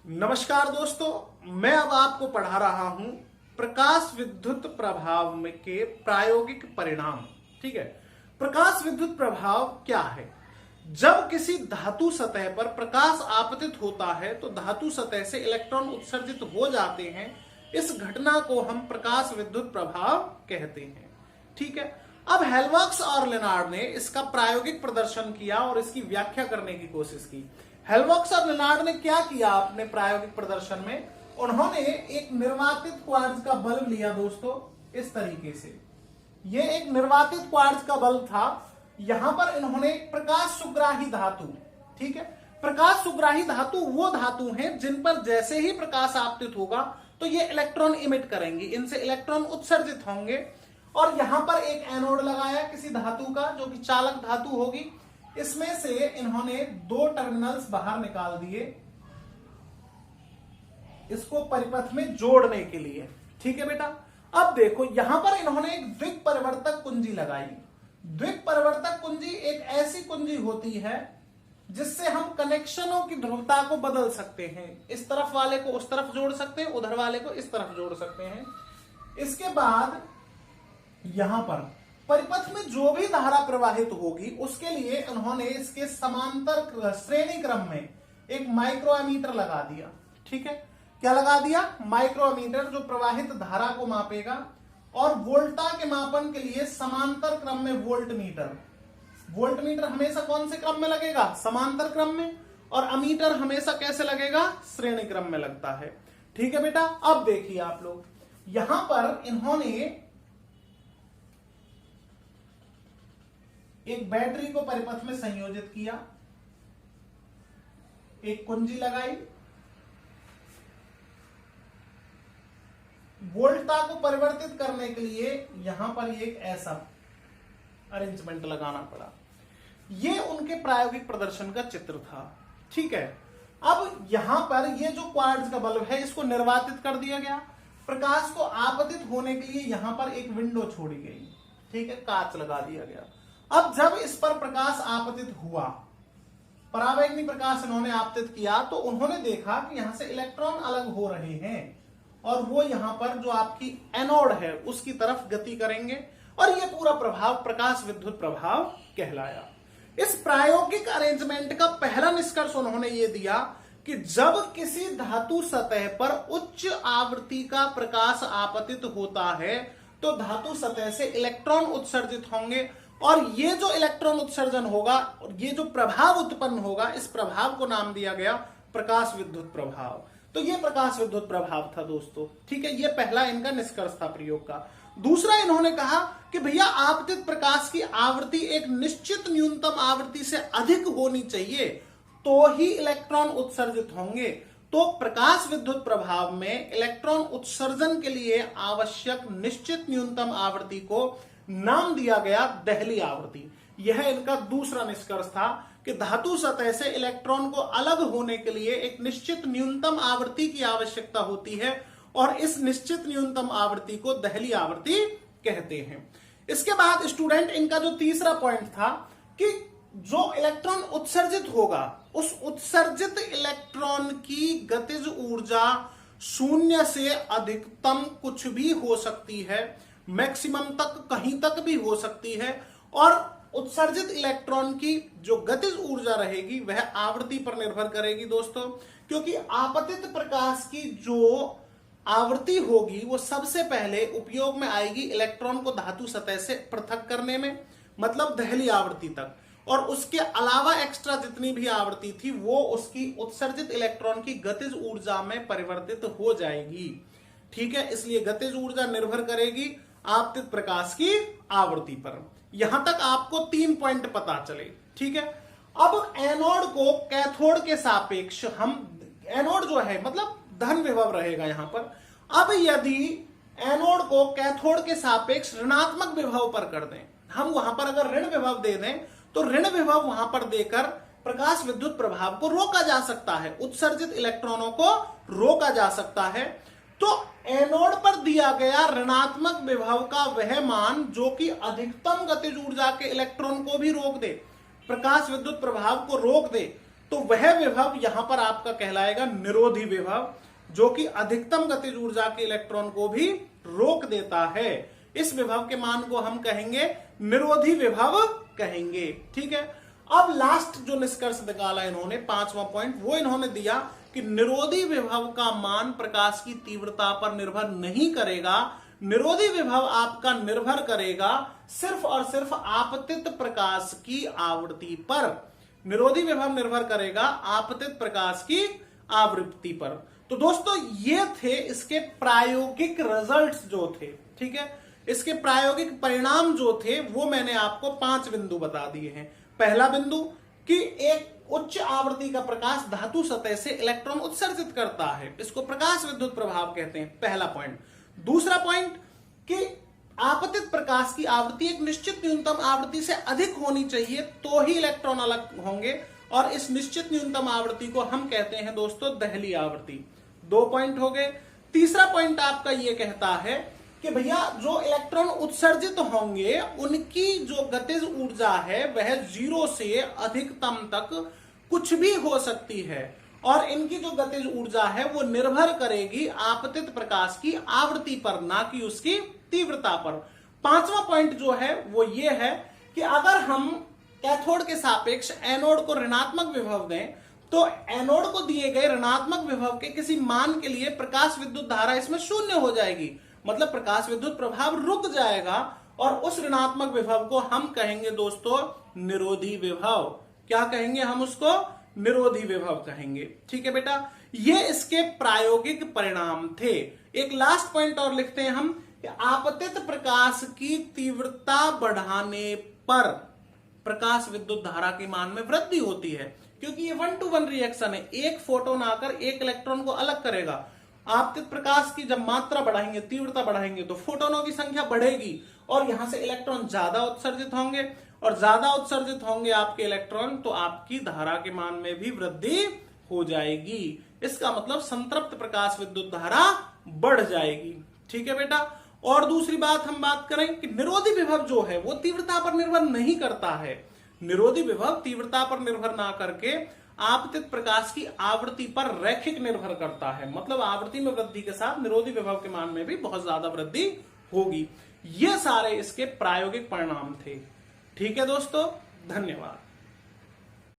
नमस्कार दोस्तों, मैं अब आपको पढ़ा रहा हूं प्रकाश विद्युत प्रभाव में के प्रायोगिक परिणाम। ठीक है, प्रकाश विद्युत प्रभाव क्या है? जब किसी धातु सतह पर प्रकाश आपतित होता है तो धातु सतह से इलेक्ट्रॉन उत्सर्जित हो जाते हैं। इस घटना को हम प्रकाश विद्युत प्रभाव कहते हैं। ठीक है, अब हेल्महोल्ट्ज और लेनार्ड ने इसका प्रायोगिक प्रदर्शन किया और इसकी व्याख्या करने की कोशिश की। हेल्महोल्ट्ज और लेनार्ड ने क्या किया अपने प्रायोगिक प्रदर्शन में? उन्होंने एक निर्वातित क्वार्ट्ज का बल्ब लिया दोस्तों, इस तरीके से। ये एक निर्वातित क्वार्ट्ज का बल्ब था। यहां पर इन्होंने प्रकाश सुग्राही धातु, ठीक है, प्रकाश सुग्राही धातु वो धातु हैं जिन पर जैसे ही प्रकाश आपतित होगा तो ये इलेक्ट्रॉन इमिट करेंगी, इनसे इलेक्ट्रॉन उत्सर्जित होंगे। और यहां पर एक एनोड लगाया किसी धातु का, जो कि चालक धातु होगी। इसमें से इन्होंने दो टर्मिनल्स बाहर निकाल दिए इसको परिपथ में जोड़ने के लिए। ठीक है बेटा, अब देखो यहां पर इन्होंने एक द्विक परिवर्तक कुंजी लगाई। द्विक परिवर्तक कुंजी एक ऐसी कुंजी होती है जिससे हम कनेक्शनों की ध्रुवता को बदल सकते हैं। इस तरफ वाले को उस तरफ जोड़ सकते हैं, उधर वाले को इस तरफ जोड़ सकते हैं। इसके बाद यहां पर परिपथ में जो भी धारा प्रवाहित होगी उसके लिए उन्होंने इसके समांतर श्रेणी क्रम में एक माइक्रोमीटर लगा दिया। ठीक है, क्या लगा दिया? माइक्रोमीटर, जो प्रवाहित धारा को मापेगा। और वोल्टा के मापन के लिए समांतर क्रम में वोल्टमीटर। वोल्टमीटर हमेशा कौन से क्रम में लगेगा? समांतर क्रम में। और अमीटर हमेशा कैसे लगेगा? श्रेणी क्रम में लगता है। ठीक है बेटा, अब देखिए आप लोग, यहां पर इन्होंने एक बैटरी को परिपथ में संयोजित किया, एक कुंजी लगाई, वोल्टा को परिवर्तित करने के लिए यहां पर एक ऐसा अरेंजमेंट लगाना पड़ा। यह उनके प्रायोगिक प्रदर्शन का चित्र था। ठीक है, अब यहां पर यह जो क्वार्ट्ज का बल्ब है इसको निर्वातित कर दिया गया। प्रकाश को आपतित होने के लिए यहां पर एक विंडो छोड़ी गई। ठीक है, कांच लगा दिया गया। अब जब इस पर प्रकाश आपतित हुआ, परावैंगनी प्रकाश इन्होंने आपतित किया, तो उन्होंने देखा कि यहां से इलेक्ट्रॉन अलग हो रहे हैं और वो यहां पर जो आपकी एनोड है उसकी तरफ गति करेंगे। और ये पूरा प्रभाव प्रकाश विद्युत प्रभाव कहलाया। इस प्रायोगिक अरेंजमेंट का पहला निष्कर्ष उन्होंने ये दिया कि जब किसी धातु सतह पर उच्च आवृत्ति का प्रकाश आपतित होता है तो धातु सतह से इलेक्ट्रॉन उत्सर्जित होंगे। और ये जो इलेक्ट्रॉन उत्सर्जन होगा, ये जो प्रभाव उत्पन्न होगा, इस प्रभाव को नाम दिया गया प्रकाश विद्युत प्रभाव। तो ये प्रकाश विद्युत प्रभाव था दोस्तों। ठीक है, ये पहला इनका निष्कर्ष था प्रयोग का। दूसरा, इन्होंने कहा कि भैया आपतित प्रकाश की आवृत्ति एक निश्चित न्यूनतम आवृत्ति से अधिक होनी चाहिए तो ही इलेक्ट्रॉन उत्सर्जित होंगे। तो प्रकाश विद्युत प्रभाव में इलेक्ट्रॉन उत्सर्जन के लिए आवश्यक निश्चित न्यूनतम आवृत्ति को नाम दिया गया देहली आवृत्ति। यह इनका दूसरा निष्कर्ष था कि धातु सतह से इलेक्ट्रॉन को अलग होने के लिए एक निश्चित न्यूनतम आवृत्ति की आवश्यकता होती है और इस निश्चित न्यूनतम आवृत्ति को देहली आवृत्ति कहते हैं। इसके बाद स्टूडेंट, इनका जो तीसरा पॉइंट था कि जो इलेक्ट्रॉन उत्सर्जित होगा उस उत्सर्जित इलेक्ट्रॉन की गतिज ऊर्जा शून्य से अधिकतम कुछ भी हो सकती है, मैक्सिमम तक कहीं तक भी हो सकती है। और उत्सर्जित इलेक्ट्रॉन की जो गतिज ऊर्जा रहेगी वह आवृत्ति पर निर्भर करेगी दोस्तों, क्योंकि आपतित प्रकाश की जो आवृत्ति होगी वो सबसे पहले उपयोग में आएगी इलेक्ट्रॉन को धातु सतह से पृथक करने में, मतलब देहली आवृत्ति तक। और उसके अलावा एक्स्ट्रा जितनी भी आवृत्ति थी वो उसकी उत्सर्जित इलेक्ट्रॉन की गतिज ऊर्जा में परिवर्तित हो जाएगी। ठीक है, इसलिए गतिज ऊर्जा निर्भर करेगी आपतित प्रकाश की आवृत्ति पर। यहां तक आपको 3 पॉइंट पता चले। ठीक है, अब एनोड को कैथोड के सापेक्ष हम, एनोड जो है मतलब धन विभव रहेगा यहां पर। अब यदि एनोड को कैथोड के सापेक्ष ऋणात्मक विभव पर कर दें, हम वहां पर अगर ऋण विभव दे दें तो ऋण विभव वहां पर देकर प्रकाश विद्युत प्रभाव को रोका जा सकता है, उत्सर्जित इलेक्ट्रॉनों को रोका जा सकता है। तो एनोड पर दिया गया ऋणात्मक विभव का वह मान जो कि अधिकतम गतिज ऊर्जा के इलेक्ट्रॉन को भी रोक दे, प्रकाश विद्युत प्रभाव को रोक दे, तो वह विभव यहां पर आपका कहलाएगा निरोधी विभव, जो कि अधिकतम गतिज ऊर्जा के इलेक्ट्रॉन को भी रोक देता है। इस विभव के मान को हम कहेंगे निरोधी विभव कहेंगे। ठीक है, अब लास्ट जो निष्कर्ष निकाला इन्होंने, 5वां पॉइंट, वो इन्होंने दिया कि निरोधी विभव का मान प्रकाश की तीव्रता पर निर्भर नहीं करेगा। निरोधी विभव आपका निर्भर करेगा सिर्फ और सिर्फ आपतित प्रकाश की आवृत्ति पर। निरोधी विभव निर्भर करेगा आपतित प्रकाश की आवृत्ति पर। तो दोस्तों ये थे इसके प्रायोगिक रिजल्ट्स जो थे। ठीक है, इसके प्रायोगिक परिणाम जो थे वो मैंने आपको 5 बिंदु बता दिए हैं। पहला बिंदु कि एक उच्च आवृत्ति का प्रकाश धातु सतह से इलेक्ट्रॉन उत्सर्जित करता है, इसको प्रकाश विद्युत प्रभाव कहते हैं, पहला पॉइंट। दूसरा पॉइंट कि आपतित प्रकाश की आवृत्ति एक निश्चित न्यूनतम आवृत्ति से अधिक होनी चाहिए तो ही इलेक्ट्रॉन अलग होंगे, और इस निश्चित न्यूनतम आवृत्ति को हम कहते हैं दोस्तों दहली आवृत्ति। 2 पॉइंट हो गए। तीसरा पॉइंट आपका ये कहता है कि भैया जो इलेक्ट्रॉन उत्सर्जित होंगे उनकी जो गतिज ऊर्जा है वह 0 से अधिकतम तक कुछ भी हो सकती है, और इनकी जो गतिज ऊर्जा है वो निर्भर करेगी आपतित प्रकाश की आवृत्ति पर, ना कि उसकी तीव्रता पर। 5वां पॉइंट जो है वो ये है कि अगर हम कैथोड के सापेक्ष एनोड को ऋणात्मक विभव दें तो एनोड को दिए गए ऋणात्मक विभव के किसी मान के लिए प्रकाश विद्युत धारा इसमें शून्य हो जाएगी, मतलब प्रकाश विद्युत प्रभाव रुक जाएगा, और उस ऋणात्मक विभव को हम कहेंगे दोस्तों निरोधी विभव। क्या कहेंगे हम उसको? निरोधी विभव कहेंगे। ठीक है बेटा, ये इसके प्रायोगिक परिणाम थे। एक लास्ट पॉइंट और लिखते हैं हम कि आपतित प्रकाश की तीव्रता बढ़ाने पर प्रकाश विद्युत धारा के मान में वृद्धि होती है, क्योंकि ये 1-to-1 रिएक्शन है। एक फोटोन आकर एक इलेक्ट्रॉन को अलग करेगा। आपतित प्रकाश की जब मात्रा बढ़ाएंगे, तीव्रता बढ़ाएंगे, तो फोटोनों की संख्या बढ़ेगी और यहां से इलेक्ट्रॉन ज्यादा उत्सर्जित होंगे, और ज्यादा उत्सर्जित होंगे आपके इलेक्ट्रॉन तो आपकी धारा के मान में भी वृद्धि हो जाएगी। इसका मतलब संतृप्त प्रकाश विद्युत धारा बढ़ जाएगी। ठीक है बेटा, और दूसरी बात हम बात करें कि निरोधी विभव जो है वो तीव्रता पर निर्भर नहीं करता है। निरोधी विभव तीव्रता पर निर्भर ना करके आपतित प्रकाश की आवृत्ति पर रैखिक निर्भर करता है, मतलब आवृत्ति में वृद्धि के साथ निरोधी विभव के मान में भी बहुत ज्यादा वृद्धि होगी। ये सारे इसके प्रायोगिक परिणाम थे। ठीक है दोस्तों, धन्यवाद।